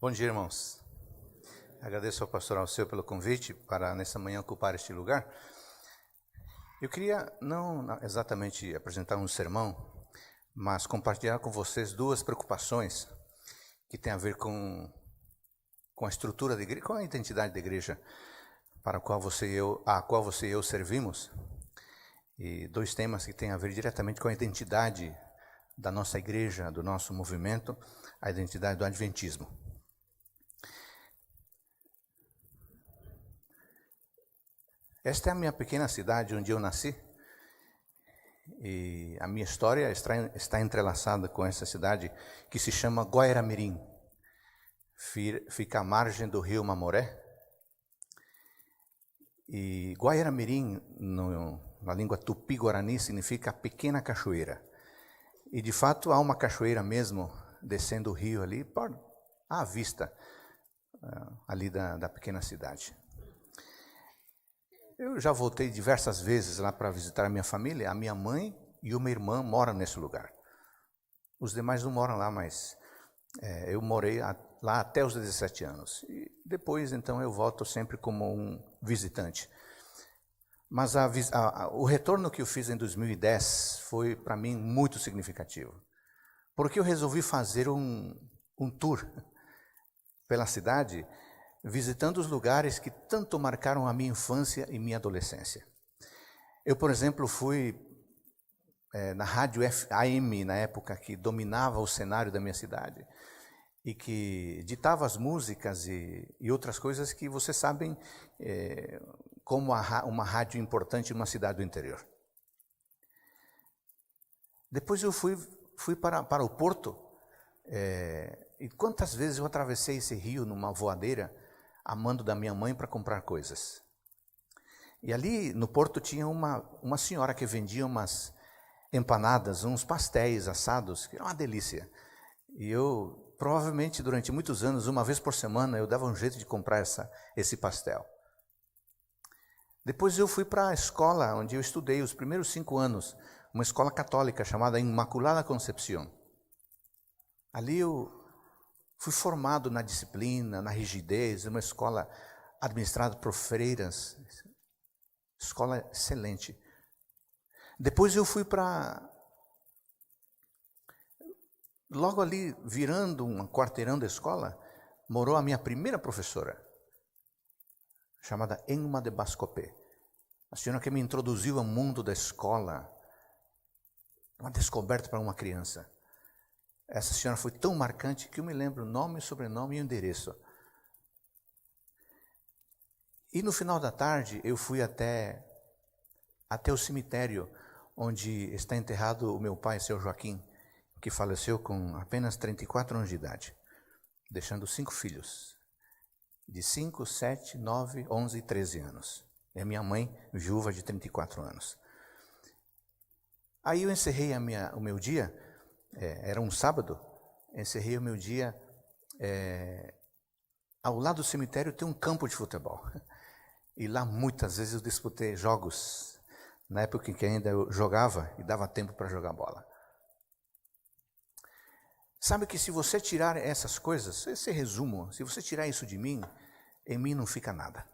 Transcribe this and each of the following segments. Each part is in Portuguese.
Bom dia, irmãos. Agradeço ao pastor Alceu pelo convite para nessa manhã ocupar este lugar. Eu queria não exatamente apresentar um sermão, mas compartilhar com vocês duas preocupações que têm a ver com a estrutura da igreja, com a identidade da igreja para a qual você e eu servimos. E dois temas que têm a ver diretamente com a identidade da nossa igreja, do nosso movimento, a identidade do adventismo. Esta é a minha pequena cidade onde eu nasci, e a minha história está entrelaçada com essa cidade que se chama Guairamirim. Fica à margem do rio Mamoré. E Guairamirim, na língua tupi-guarani, significa pequena cachoeira. E de fato há uma cachoeira mesmo, descendo o rio ali, à vista ali da pequena cidade. Eu já voltei diversas vezes lá para visitar a minha família. A minha mãe e uma irmã moram nesse lugar. Os demais não moram lá, mas eu morei lá até os 17 anos. E depois, então, eu volto sempre como um visitante. Mas o retorno que eu fiz em 2010 foi, para mim, muito significativo. Porque eu resolvi fazer um tour pela cidade, visitando os lugares que tanto marcaram a minha infância e minha adolescência. Eu, por exemplo, fui na rádio AM, na época que dominava o cenário da minha cidade, e que ditava as músicas e outras coisas que vocês sabem como uma rádio importante numa cidade do interior. Depois eu fui para o Porto, e quantas vezes eu atravessei esse rio numa voadeira, a mando da minha mãe para comprar coisas. E ali no Porto tinha uma senhora que vendia umas empanadas, uns pastéis assados, que era uma delícia. E eu, provavelmente, durante muitos anos, uma vez por semana, eu dava um jeito de comprar esse pastel. Depois eu fui para a escola onde eu estudei os primeiros 5 anos, uma escola católica chamada Immaculada Concepción. Ali eu fui formado na disciplina, na rigidez, uma escola administrada por freiras, escola excelente. Depois eu fui logo ali, virando um quarteirão da escola, morou a minha primeira professora, chamada Enma de Bascopé. A senhora que me introduziu ao mundo da escola, uma descoberta para uma criança. Essa senhora foi tão marcante que eu me lembro o nome, sobrenome e o endereço. E no final da tarde eu fui até o cemitério onde está enterrado o meu pai, seu Joaquim, que faleceu com apenas 34 anos de idade, deixando 5 filhos, de 5, 7, 9, 11 e 13 anos. E a minha mãe, viúva de 34 anos. Aí eu encerrei o meu dia. Era um sábado, encerrei o meu dia, ao lado do cemitério tem um campo de futebol, e lá muitas vezes eu disputei jogos, na época em que ainda eu jogava e dava tempo para jogar bola. Sabe que se você tirar essas coisas, esse resumo, se você tirar isso de mim, em mim não fica nada.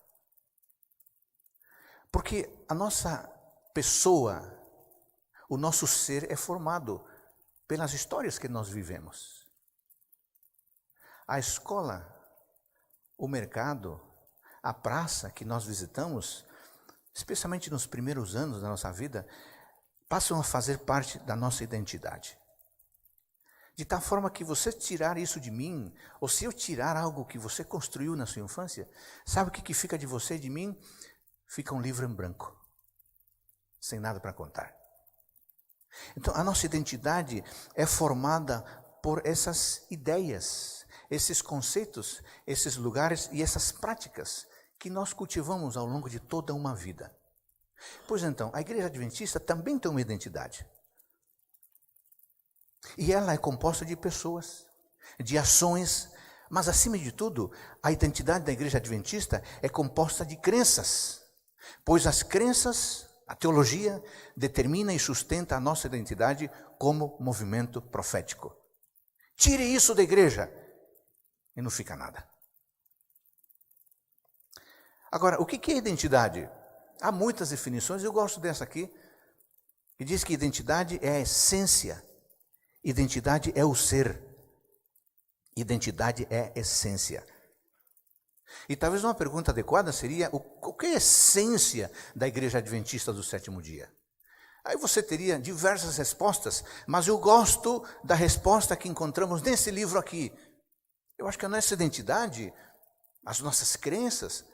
Porque a nossa pessoa, o nosso ser é formado pelas histórias que nós vivemos. A escola, o mercado, a praça que nós visitamos, especialmente nos primeiros anos da nossa vida, passam a fazer parte da nossa identidade. De tal forma que você tirar isso de mim, ou se eu tirar algo que você construiu na sua infância, sabe o que fica de você e de mim? Fica um livro em branco, sem nada para contar. Então, a nossa identidade é formada por essas ideias, esses conceitos, esses lugares e essas práticas que nós cultivamos ao longo de toda uma vida. Pois então, a Igreja Adventista também tem uma identidade. E ela é composta de pessoas, de ações, mas acima de tudo, a identidade da Igreja Adventista é composta de crenças, pois as crenças, a teologia, determina e sustenta a nossa identidade como movimento profético. Tire isso da igreja, e não fica nada. Agora, o que é identidade? Há muitas definições, eu gosto dessa aqui, que diz que identidade é a essência, identidade é o ser, identidade é a essência. E talvez uma pergunta adequada seria, o que é a essência da Igreja Adventista do Sétimo Dia? Aí você teria diversas respostas, mas eu gosto da resposta que encontramos nesse livro aqui. Eu acho que a nossa identidade, as nossas crenças,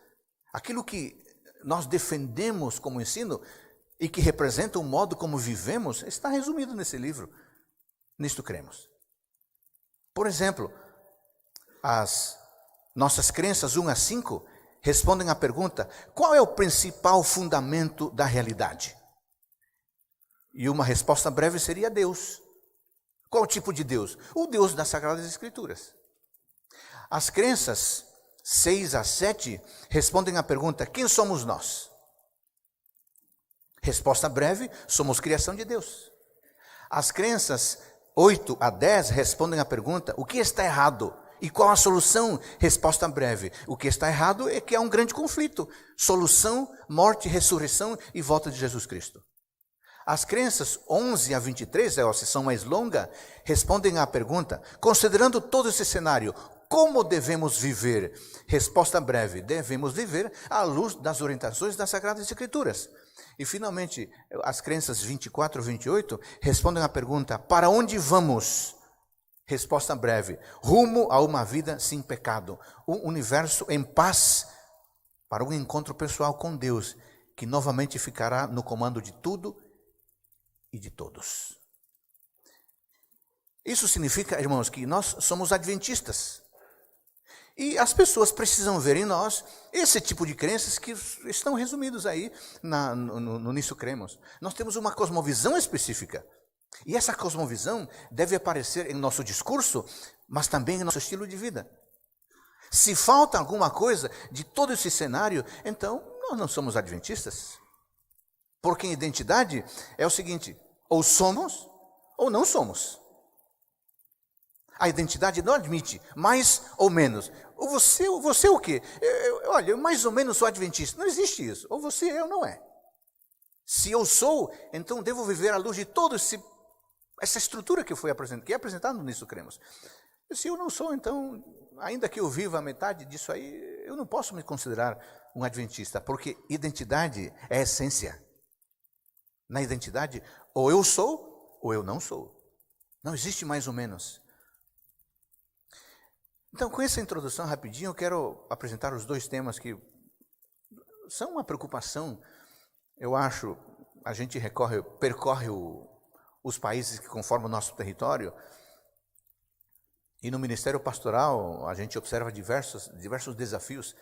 aquilo que nós defendemos como ensino e que representa o modo como vivemos, está resumido nesse livro. Nisto cremos. Por exemplo, as nossas crenças 1 a 5 respondem à pergunta: qual é o principal fundamento da realidade? E uma resposta breve seria Deus. Qual tipo de Deus? O Deus das Sagradas Escrituras. As crenças 6 a 7 respondem à pergunta: quem somos nós? Resposta breve: somos criação de Deus. As crenças 8 a 10 respondem à pergunta: o que está errado? E qual a solução? Resposta breve: o que está errado é que há um grande conflito. Solução: morte, ressurreição e volta de Jesus Cristo. As crenças 11 a 23, a sessão mais longa, respondem à pergunta: considerando todo esse cenário, como devemos viver? Resposta breve: devemos viver à luz das orientações das Sagradas Escrituras. E finalmente, as crenças 24 a 28 respondem à pergunta: para onde vamos? Resposta breve: rumo a uma vida sem pecado, um universo em paz, para um encontro pessoal com Deus, que novamente ficará no comando de tudo e de todos. Isso significa, irmãos, que nós somos adventistas. E as pessoas precisam ver em nós esse tipo de crenças que estão resumidos aí no Nisso Cremos. Nós temos uma cosmovisão específica. E essa cosmovisão deve aparecer em nosso discurso, mas também em nosso estilo de vida. Se falta alguma coisa de todo esse cenário, então nós não somos adventistas. Porque em identidade é o seguinte: ou somos ou não somos. A identidade não admite mais ou menos. Ou você o quê? Olha, eu mais ou menos sou adventista. Não existe isso. Ou você é ou não é. Se eu sou, então devo viver à luz de toda essa estrutura que foi apresentada, que é apresentada nisso cremos. Se eu não sou, então, ainda que eu viva a metade disso aí, eu não posso me considerar um adventista, porque identidade é essência. Na identidade, ou eu sou, ou eu não sou. Não existe mais ou menos. Então, com essa introdução rapidinho, eu quero apresentar os dois temas que são uma preocupação. Eu acho, a gente percorre os países que conformam o nosso território, e no Ministério Pastoral a gente observa diversos desafios.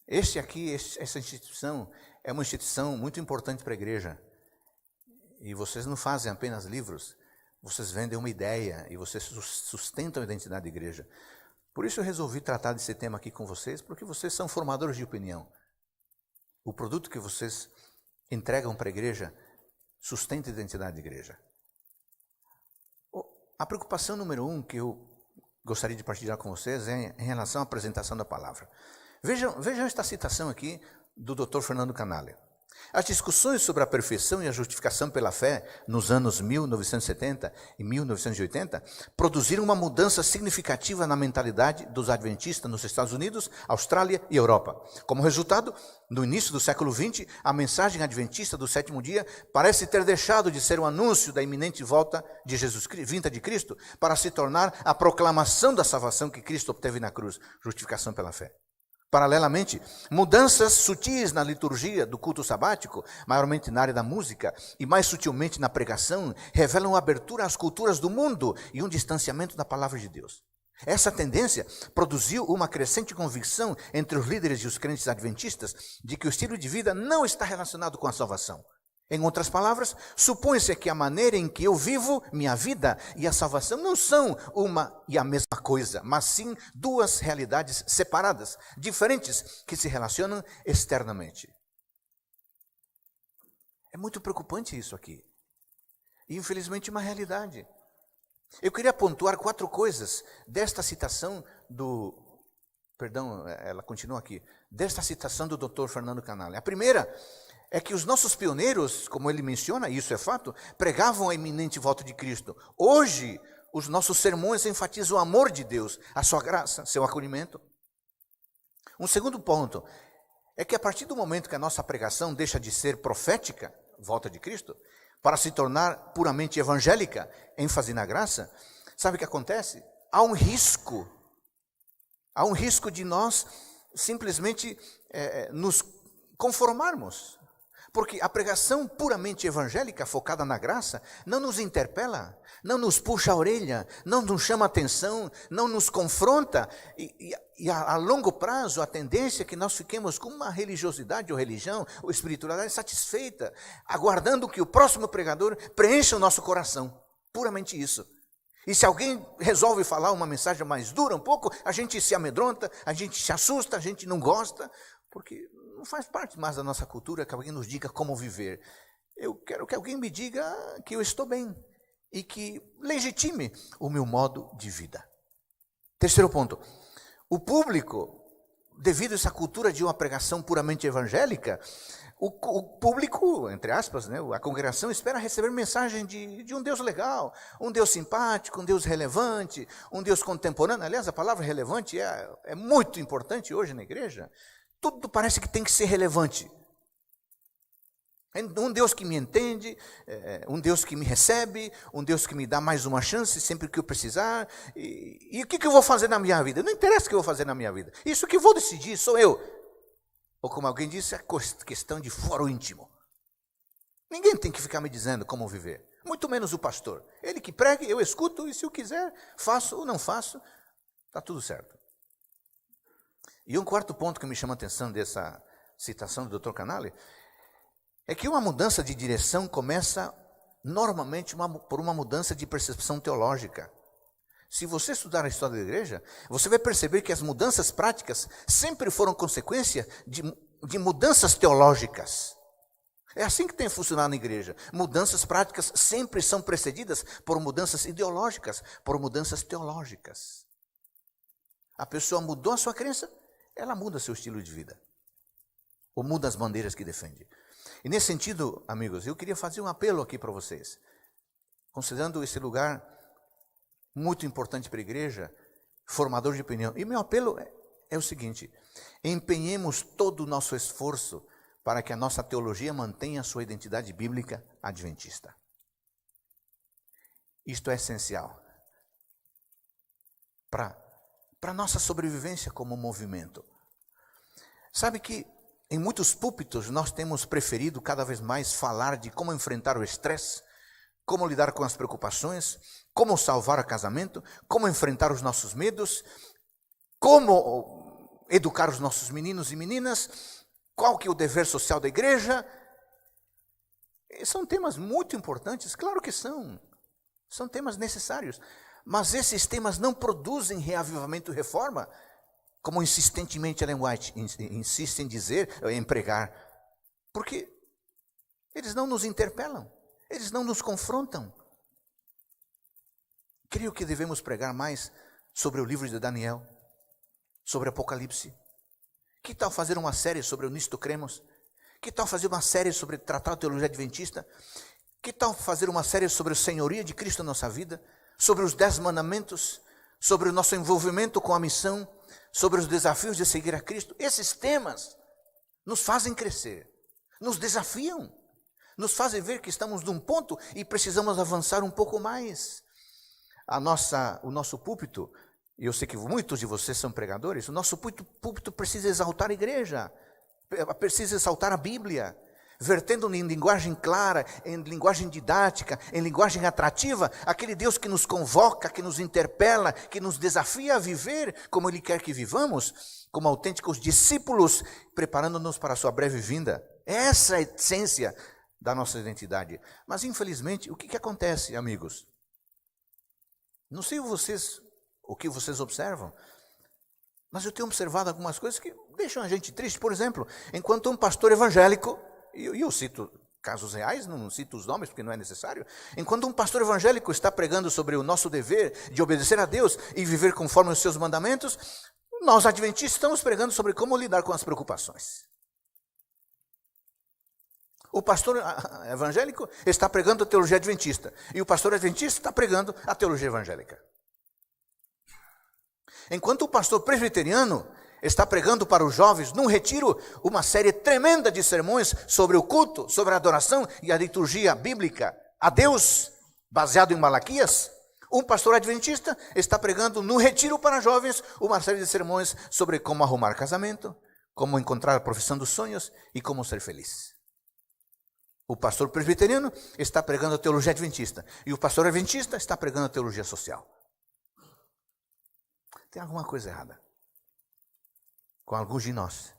Essa instituição é uma instituição muito importante para a igreja. E vocês não fazem apenas livros, vocês vendem uma ideia e vocês sustentam a identidade da igreja. Por isso eu resolvi tratar desse tema aqui com vocês, porque vocês são formadores de opinião. O produto que vocês entregam para a igreja sustenta a identidade da igreja. A preocupação número 1 que eu gostaria de partilhar com vocês é em relação à apresentação da palavra. Vejam esta citação aqui do Dr. Fernando Canale. As discussões sobre a perfeição e a justificação pela fé nos anos 1970 e 1980 produziram uma mudança significativa na mentalidade dos adventistas nos Estados Unidos, Austrália e Europa. Como resultado, no início do século XX, a mensagem adventista do sétimo dia parece ter deixado de ser um anúncio da iminente volta de vinda de Cristo, para se tornar a proclamação da salvação que Cristo obteve na cruz, justificação pela fé. Paralelamente, mudanças sutis na liturgia do culto sabático, maiormente na área da música e mais sutilmente na pregação, revelam abertura às culturas do mundo e um distanciamento da palavra de Deus. Essa tendência produziu uma crescente convicção entre os líderes e os crentes adventistas de que o estilo de vida não está relacionado com a salvação. Em outras palavras, supõe-se que a maneira em que eu vivo minha vida e a salvação não são uma e a mesma coisa, mas sim duas realidades separadas, diferentes, que se relacionam externamente. É muito preocupante isso aqui. E infelizmente uma realidade. Eu queria pontuar 4 coisas desta citação ela continua aqui, desta citação do Dr. Fernando Canale. A primeira é que os nossos pioneiros, como ele menciona, e isso é fato, pregavam a iminente volta de Cristo. Hoje, os nossos sermões enfatizam o amor de Deus, a sua graça, seu acolhimento. Um segundo ponto é que a partir do momento que a nossa pregação deixa de ser profética, volta de Cristo, para se tornar puramente evangélica, ênfase na graça, sabe o que acontece? Há um risco de nós simplesmente nos conformarmos. Porque a pregação puramente evangélica, focada na graça, não nos interpela, não nos puxa a orelha, não nos chama a atenção, não nos confronta. E a longo prazo, a tendência é que nós fiquemos com uma religiosidade ou religião ou espiritualidade satisfeita, aguardando que o próximo pregador preencha o nosso coração. Puramente isso. E se alguém resolve falar uma mensagem mais dura um pouco, a gente se amedronta, a gente se assusta, a gente não gosta, porque não faz parte mais da nossa cultura que alguém nos diga como viver. Eu quero que alguém me diga que eu estou bem e que legitime o meu modo de vida. Terceiro ponto, o público, devido a essa cultura de uma pregação puramente evangélica, o público, entre aspas, né, a congregação espera receber mensagem de um Deus legal, um Deus simpático, um Deus relevante, um Deus contemporâneo. Aliás, a palavra relevante é muito importante hoje na igreja. Tudo parece que tem que ser relevante. Um Deus que me entende, um Deus que me recebe, um Deus que me dá mais uma chance sempre que eu precisar. E o que eu vou fazer na minha vida? Não interessa o que eu vou fazer na minha vida. Isso que eu vou decidir sou eu. Ou como alguém disse, é questão de foro íntimo. Ninguém tem que ficar me dizendo como viver. Muito menos o pastor. Ele que pregue, eu escuto, e se eu quiser, faço ou não faço, está tudo certo. E um quarto ponto que me chama a atenção dessa citação do Dr. Canale é que uma mudança de direção começa normalmente por uma mudança de percepção teológica. Se você estudar a história da igreja, você vai perceber que as mudanças práticas sempre foram consequência de mudanças teológicas. É assim que tem funcionado na igreja. Mudanças práticas sempre são precedidas por mudanças ideológicas, por mudanças teológicas. A pessoa mudou a sua crença, ela muda seu estilo de vida. Ou muda as bandeiras que defende. E nesse sentido, amigos, eu queria fazer um apelo aqui para vocês. Considerando esse lugar muito importante para a igreja, formador de opinião. E meu apelo é o seguinte: empenhemos todo o nosso esforço para que a nossa teologia mantenha a sua identidade bíblica adventista. Isto é essencial para a nossa sobrevivência como movimento. Sabe que em muitos púlpitos nós temos preferido cada vez mais falar de como enfrentar o estresse, como lidar com as preocupações, como salvar o casamento, como enfrentar os nossos medos, como educar os nossos meninos e meninas, qual que é o dever social da igreja. São temas muito importantes, claro que são. São temas necessários. Mas esses temas não produzem reavivamento e reforma, como insistentemente Ellen White insiste em dizer, em pregar. Porque eles não nos interpelam. Eles não nos confrontam. Creio que devemos pregar mais sobre o livro de Daniel, sobre Apocalipse. Que tal fazer uma série sobre o Nisto Cremos? Que tal fazer uma série sobre tratar a teologia adventista? Que tal fazer uma série sobre a senhoria de Cristo na nossa vida? Sobre os 10 mandamentos? Sobre o nosso envolvimento com a missão? Sobre os desafios de seguir a Cristo? Esses temas nos fazem crescer, nos desafiam. Nos fazem ver que estamos num ponto e precisamos avançar um pouco mais. O nosso púlpito, e eu sei que muitos de vocês são pregadores, o nosso púlpito precisa exaltar a igreja, precisa exaltar a Bíblia, vertendo em linguagem clara, em linguagem didática, em linguagem atrativa, aquele Deus que nos convoca, que nos interpela, que nos desafia a viver como Ele quer que vivamos, como autênticos discípulos, preparando-nos para a sua breve vinda. Essa é a essência da nossa identidade. Mas infelizmente, o que acontece, amigos? Não sei o que vocês observam, mas eu tenho observado algumas coisas que deixam a gente triste. Por exemplo, enquanto um pastor evangélico, e eu cito casos reais, não cito os nomes porque não é necessário. Enquanto um pastor evangélico está pregando sobre o nosso dever de obedecer a Deus e viver conforme os seus mandamentos, nós adventistas estamos pregando sobre como lidar com as preocupações. O pastor evangélico está pregando a teologia adventista e o pastor adventista está pregando a teologia evangélica. Enquanto o pastor presbiteriano está pregando para os jovens, num retiro, uma série tremenda de sermões sobre o culto, sobre a adoração e a liturgia bíblica a Deus, baseado em Malaquias, um pastor adventista está pregando no retiro para jovens uma série de sermões sobre como arrumar casamento, como encontrar a profissão dos sonhos e como ser feliz. O pastor presbiteriano está pregando a teologia adventista e o pastor adventista está pregando a teologia social. Tem alguma coisa errada com alguns de nós,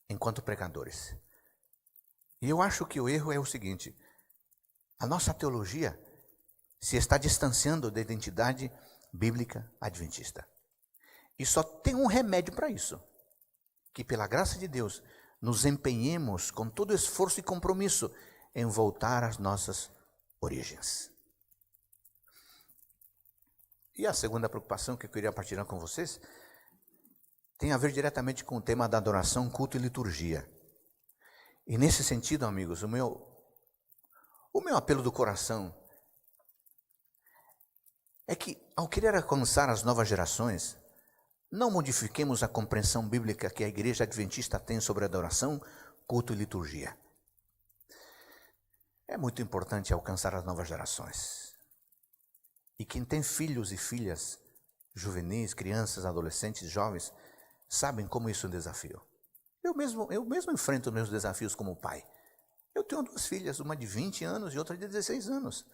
enquanto pregadores. E eu acho que o erro é o seguinte: a nossa teologia se está distanciando da identidade bíblica adventista. E só tem um remédio para isso: que pela graça de Deus nos empenhemos com todo esforço e compromisso em voltar às nossas origens. E a segunda preocupação que eu queria partilhar com vocês tem a ver diretamente com o tema da adoração, culto e liturgia. E nesse sentido, amigos, o meu apelo do coração é que, ao querer alcançar as novas gerações, não modifiquemos a compreensão bíblica que a igreja adventista tem sobre adoração, culto e liturgia. É muito importante alcançar as novas gerações. E quem tem filhos e filhas, juvenis, crianças, adolescentes, jovens, sabem como isso é um desafio. Eu mesmo enfrento meus desafios como pai. Eu tenho 2 filhas, uma de 20 anos e outra de 16 anos.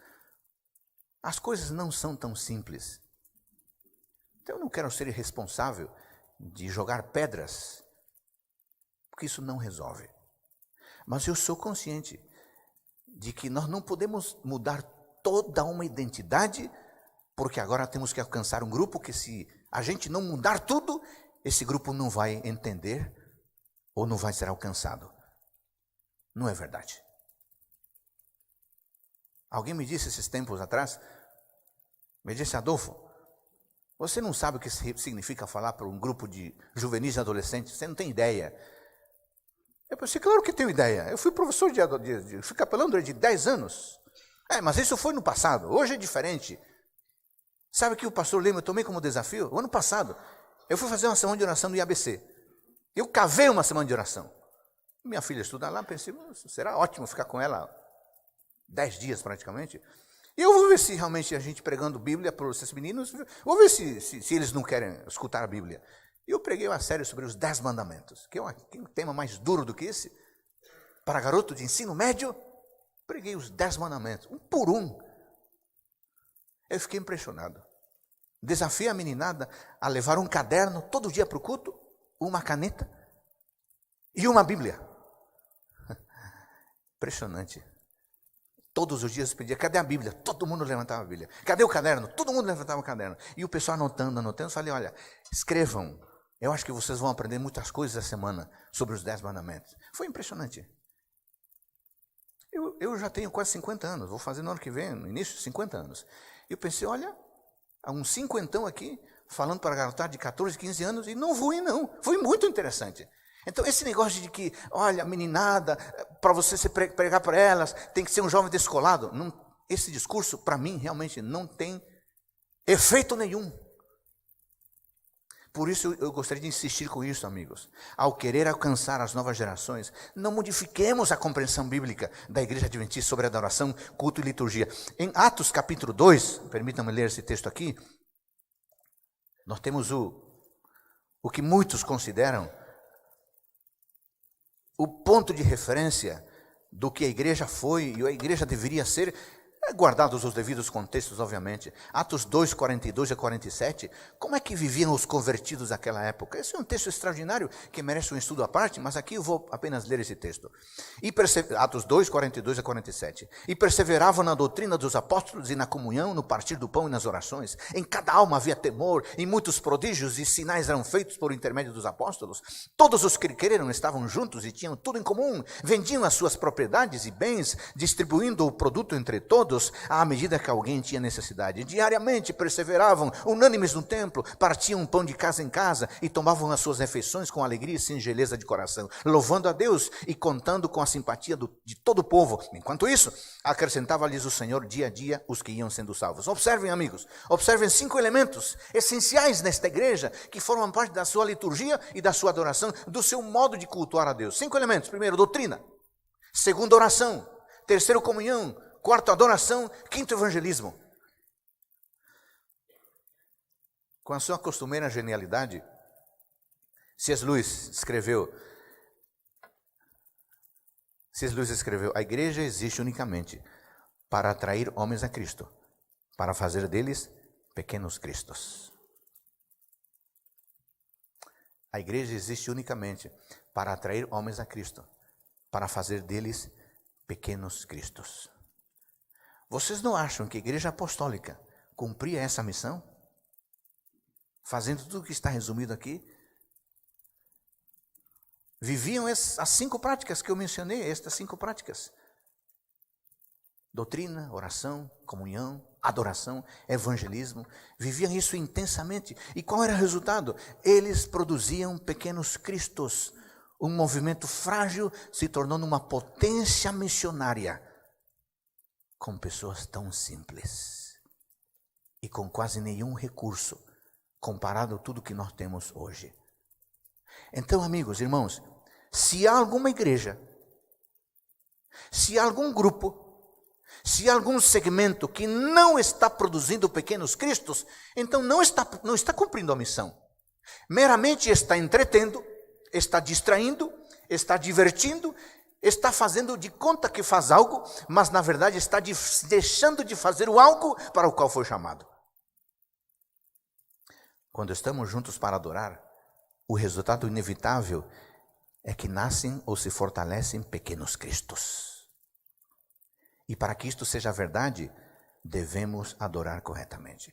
As coisas não são tão simples. Então eu não quero ser irresponsável de jogar pedras, porque isso não resolve. Mas eu sou consciente de que nós não podemos mudar toda uma identidade, porque agora temos que alcançar um grupo que, se a gente não mudar tudo, esse grupo não vai entender ou não vai ser alcançado. Não é verdade. Alguém me disse esses tempos atrás, me disse: Adolfo, você não sabe o que significa falar para um grupo de juvenis e adolescentes? Você não tem ideia. Eu pensei: claro que tenho ideia. Eu fui professor fui capelão durante 10 anos. Mas isso foi no passado, hoje é diferente. Sabe que o pastor Lima eu tomei como desafio? O ano passado, eu fui fazer uma semana de oração no IABC. Eu cavei uma semana de oração. Minha filha estuda lá, pensei: será ótimo ficar com ela 10 dias praticamente. E eu vou ver se realmente a gente pregando Bíblia para esses meninos, vou ver se eles não querem escutar a Bíblia. E eu preguei uma série sobre os 10 mandamentos, que é um tema mais duro do que esse. Para garoto de ensino médio, preguei os 10 mandamentos, um por um. Eu fiquei impressionado. Desafiei a meninada a levar um caderno todo dia para o culto, uma caneta e uma Bíblia. Impressionante. Todos os dias eu pedia: cadê a Bíblia? Todo mundo levantava a Bíblia. Cadê o caderno? Todo mundo levantava o caderno. E o pessoal anotando. Eu falei: olha, escrevam. Eu acho que vocês vão aprender muitas coisas essa semana sobre os 10 mandamentos. Foi impressionante. Eu já tenho quase 50 anos. Vou fazer no ano que vem, no início, 50 anos. E eu pensei: olha, há uns 50 aqui, falando para garotada de 14, 15 anos, e não fui, não. Foi muito interessante. Então, esse negócio de que, olha, meninada, para você pregar para elas, tem que ser um jovem descolado. Não, esse discurso, para mim, realmente não tem efeito nenhum. Por isso, eu gostaria de insistir com isso, amigos. Ao querer alcançar as novas gerações, não modifiquemos a compreensão bíblica da Igreja Adventista sobre adoração, culto e liturgia. Em Atos capítulo 2, permitam-me ler esse texto aqui, nós temos o que muitos consideram o ponto de referência do que a igreja foi e a igreja deveria ser. guardados os devidos contextos, obviamente. Atos 2, 42 a 47. Como é que viviam os convertidos daquela época? Esse é um texto extraordinário que merece um estudo à parte, mas aqui eu vou apenas ler esse texto. Atos 2, 42 a 47. E perseveravam na doutrina dos apóstolos e na comunhão, no partir do pão e nas orações. Em cada alma havia temor, e muitos prodígios e sinais eram feitos por intermédio dos apóstolos. Todos os que creram estavam juntos e tinham tudo em comum. Vendiam as suas propriedades e bens, distribuindo o produto entre todos, à medida que alguém tinha necessidade. Diariamente perseveravam, unânimes no templo, partiam pão de casa em casa e tomavam as suas refeições com alegria e singeleza de coração, louvando a Deus e contando com a simpatia de todo o povo. Enquanto isso, acrescentava-lhes o Senhor dia a dia os que iam sendo salvos. Observem, amigos, observem 5 elementos essenciais nesta igreja que formam parte da sua liturgia e da sua adoração, do seu modo de cultuar a Deus. 5 elementos. Primeiro, doutrina. Segundo, oração. Terceiro, comunhão. Quarto, adoração. Quinto, evangelismo. Com a sua costumeira genialidade, C.S. Lewis escreveu, a igreja existe unicamente para atrair homens a Cristo, para fazer deles pequenos cristos. A igreja existe unicamente para atrair homens a Cristo, para fazer deles pequenos cristos. Vocês não acham que a igreja apostólica cumpria essa missão? Fazendo tudo o que está resumido aqui? Viviam as 5 práticas que eu mencionei, estas 5 práticas. Doutrina, oração, comunhão, adoração, evangelismo. Viviam isso intensamente. E qual era o resultado? Eles produziam pequenos cristos. Um movimento frágil se tornando uma potência missionária. Com pessoas tão simples e com quase nenhum recurso comparado a tudo que nós temos hoje. Então, amigos, irmãos, se há alguma igreja, se há algum grupo, se há algum segmento que não está produzindo pequenos cristos, então não está cumprindo a missão. Meramente está entretendo, está distraindo, está divertindo, está fazendo de conta que faz algo, mas na verdade está deixando de fazer o algo para o qual foi chamado. Quando estamos juntos para adorar, o resultado inevitável é que nascem ou se fortalecem pequenos cristos. E para que isto seja verdade, devemos adorar corretamente.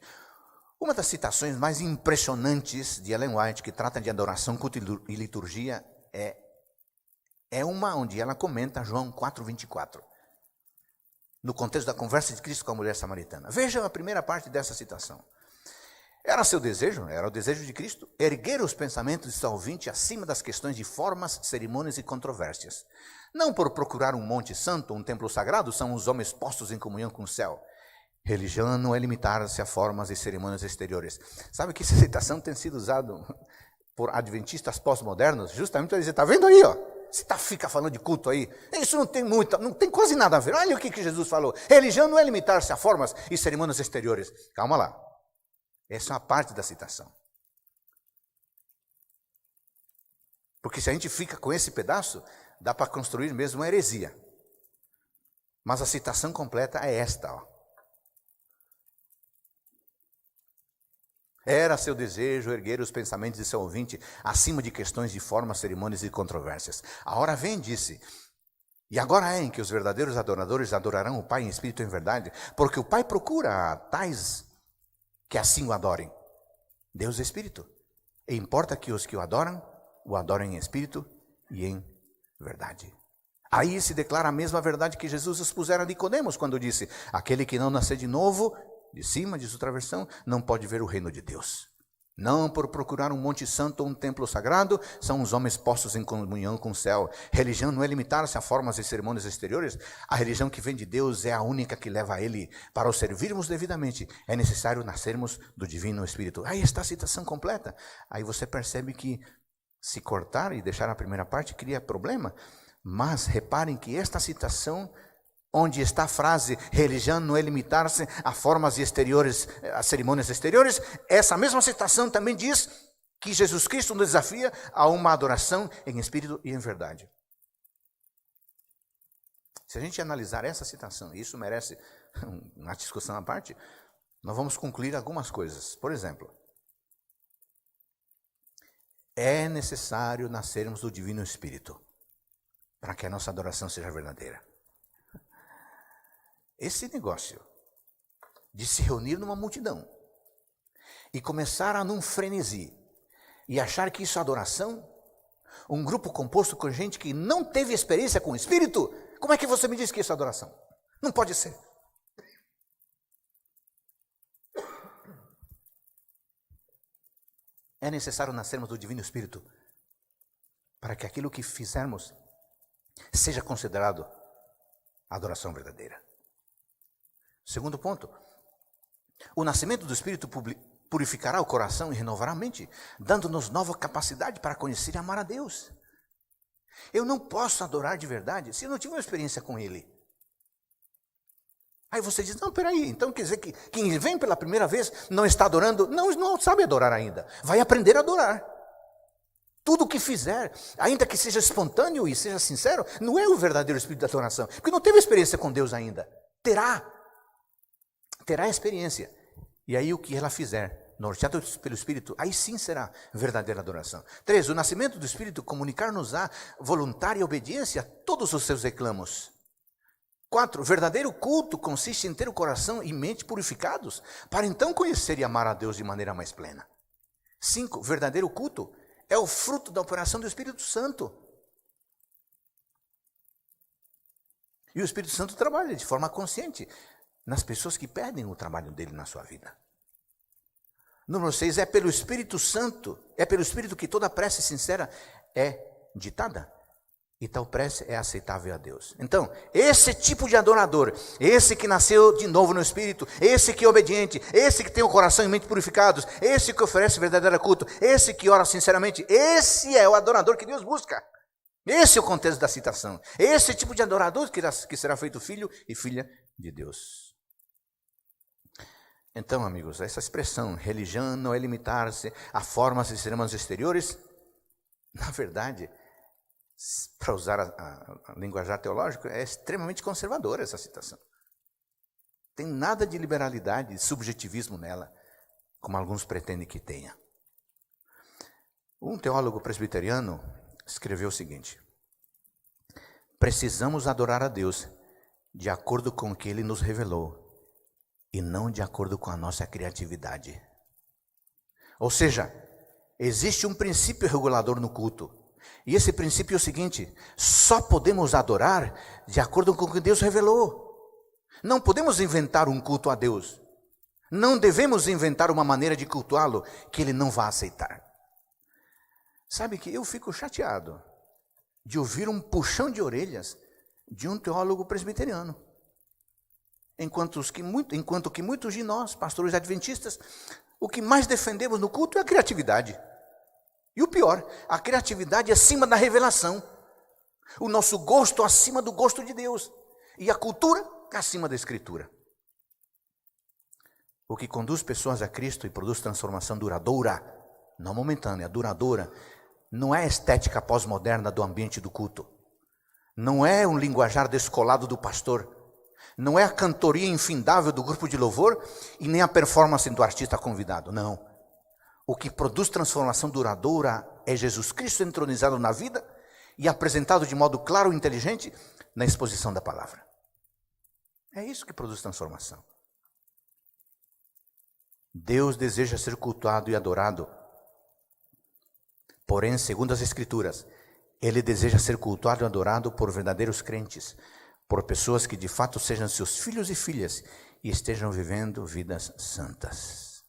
Uma das citações mais impressionantes de Ellen White, que trata de adoração, culto e liturgia, é uma onde ela comenta João 4:24, no contexto da conversa de Cristo com a mulher samaritana. Veja a primeira parte dessa citação. Era o desejo de Cristo, erguer os pensamentos de seu ouvinte acima das questões de formas, cerimônias e controvérsias. Não por procurar um monte santo, um templo sagrado, são os homens postos em comunhão com o céu. Religião não é limitar-se a formas e cerimônias exteriores. Sabe que essa citação tem sido usada por adventistas pós-modernos, justamente para dizer, está vendo aí, ó? Você fica falando de culto aí. Isso não tem quase nada a ver. Olha o que Jesus falou. Religião não é limitar-se a formas e cerimônias exteriores. Calma lá. Essa é uma parte da citação. Porque se a gente fica com esse pedaço, dá para construir mesmo uma heresia. Mas a citação completa é esta, ó. Era seu desejo erguer os pensamentos de seu ouvinte acima de questões de formas, cerimônias e controvérsias. A hora vem, disse, e agora é em que os verdadeiros adoradores adorarão o Pai em espírito e em verdade, porque o Pai procura tais que assim o adorem. Deus é espírito, e importa que os que o adorem em espírito e em verdade. Aí se declara a mesma verdade que Jesus expusera a Nicodemos quando disse, aquele que não nascer de novo, de cima, diz outra versão, não pode ver o reino de Deus. Não por procurar um monte santo ou um templo sagrado, são os homens postos em comunhão com o céu. Religião não é limitar-se a formas e cerimônias exteriores. A religião que vem de Deus é a única que leva a Ele. Para o servirmos devidamente, é necessário nascermos do Divino Espírito. Aí está a citação completa. Aí você percebe que se cortar e deixar a primeira parte cria problema. Mas reparem que esta citação, onde está a frase, religião não é limitar-se a formas exteriores, a cerimônias exteriores, essa mesma citação também diz que Jesus Cristo nos desafia a uma adoração em espírito e em verdade. Se a gente analisar essa citação, e isso merece uma discussão à parte, nós vamos concluir algumas coisas. Por exemplo, é necessário nascermos do Divino Espírito para que a nossa adoração seja verdadeira. Esse negócio de se reunir numa multidão e começar a num frenesi e achar que isso é adoração, um grupo composto com gente que não teve experiência com o Espírito, como é que você me diz que isso é adoração? Não pode ser. É necessário nascermos do Divino Espírito para que aquilo que fizermos seja considerado adoração verdadeira. Segundo ponto, o nascimento do Espírito purificará o coração e renovará a mente, dando-nos nova capacidade para conhecer e amar a Deus. Eu não posso adorar de verdade se eu não tiver uma experiência com Ele. Aí você diz, não, peraí, então quer dizer que quem vem pela primeira vez não está adorando? Não sabe adorar ainda. Vai aprender a adorar. Tudo o que fizer, ainda que seja espontâneo e seja sincero, não é o verdadeiro espírito da adoração. Porque não teve experiência com Deus ainda. Terá experiência. E aí o que ela fizer, norteado pelo Espírito, aí sim será verdadeira adoração. 3, o nascimento do Espírito comunicar-nos-á voluntária obediência a todos os seus reclamos. 4, verdadeiro culto consiste em ter o coração e mente purificados, para então conhecer e amar a Deus de maneira mais plena. 5, verdadeiro culto é o fruto da operação do Espírito Santo. E o Espírito Santo trabalha de forma consciente nas pessoas que pedem o trabalho dele na sua vida. Número 6, é pelo Espírito Santo, é pelo Espírito que toda prece sincera é ditada. E tal prece é aceitável a Deus. Então, esse tipo de adorador, esse que nasceu de novo no Espírito, esse que é obediente, esse que tem o coração e mente purificados, esse que oferece verdadeiro culto, esse que ora sinceramente, esse é o adorador que Deus busca. Esse é o contexto da citação. Esse tipo de adorador que será feito filho e filha de Deus. Então, amigos, essa expressão, religião não é limitar-se a formas e cerimônias exteriores, na verdade, para usar a linguajar teológico, é extremamente conservadora essa citação. Tem nada de liberalidade, de subjetivismo nela, como alguns pretendem que tenha. Um teólogo presbiteriano escreveu o seguinte: precisamos adorar a Deus de acordo com o que Ele nos revelou e não de acordo com a nossa criatividade. Ou seja, existe um princípio regulador no culto. E esse princípio é o seguinte: só podemos adorar de acordo com o que Deus revelou. Não podemos inventar um culto a Deus. Não devemos inventar uma maneira de cultuá-lo que Ele não vá aceitar. Sabe que eu fico chateado de ouvir um puxão de orelhas de um teólogo presbiteriano. Enquanto que muitos de nós, pastores adventistas, o que mais defendemos no culto é a criatividade. E o pior, a criatividade acima da revelação. O nosso gosto acima do gosto de Deus. E a cultura acima da Escritura. O que conduz pessoas a Cristo e produz transformação duradoura, não momentânea, duradoura, não é a estética pós-moderna do ambiente do culto. Não é um linguajar descolado do pastor. Não é a cantoria infindável do grupo de louvor e nem a performance do artista convidado, não. O que produz transformação duradoura é Jesus Cristo entronizado na vida e apresentado de modo claro e inteligente na exposição da palavra. É isso que produz transformação. Deus deseja ser cultuado e adorado. Porém, segundo as Escrituras, Ele deseja ser cultuado e adorado por verdadeiros crentes, por pessoas que de fato sejam seus filhos e filhas e estejam vivendo vidas santas.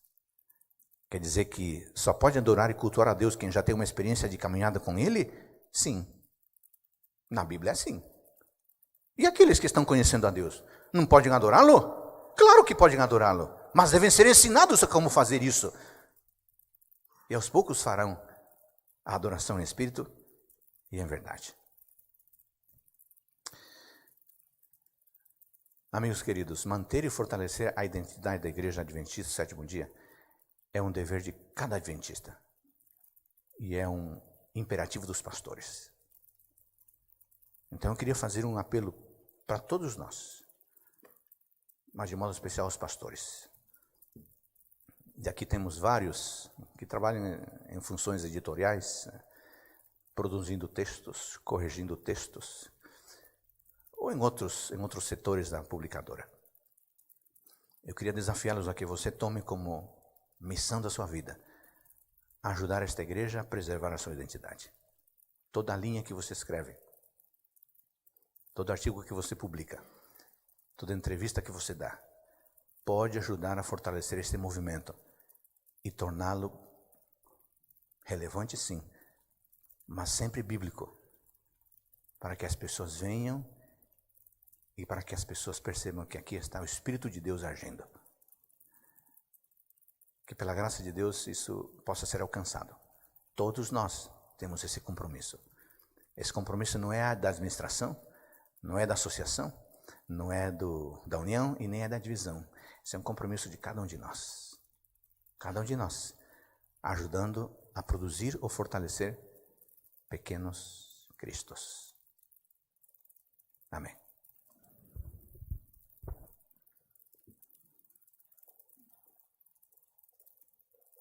Quer dizer que só pode adorar e cultuar a Deus quem já tem uma experiência de caminhada com Ele? Sim. Na Bíblia é assim. E aqueles que estão conhecendo a Deus, não podem adorá-lo? Claro que podem adorá-lo, mas devem ser ensinados a como fazer isso. E aos poucos farão a adoração em espírito e em verdade. Amigos queridos, manter e fortalecer a identidade da Igreja Adventista do Sétimo Dia é um dever de cada adventista. E é um imperativo dos pastores. Então eu queria fazer um apelo para todos nós. mas de modo especial aos pastores. E aqui temos vários que trabalham em funções editoriais, produzindo textos, corrigindo textos, ou em outros setores da publicadora. Eu queria desafiá-los a que você tome como missão da sua vida ajudar esta igreja a preservar a sua identidade. Toda a linha que você escreve, todo artigo que você publica, toda entrevista que você dá, pode ajudar a fortalecer este movimento e torná-lo relevante, sim, mas sempre bíblico, para que as pessoas venham e para que as pessoas percebam que aqui está o Espírito de Deus agindo. Que pela graça de Deus isso possa ser alcançado. Todos nós temos esse compromisso. Esse compromisso não é da administração, não é da associação, não é da união e nem é da divisão. Esse é um compromisso de cada um de nós. Cada um de nós, ajudando a produzir ou fortalecer pequenos cristos. Amém.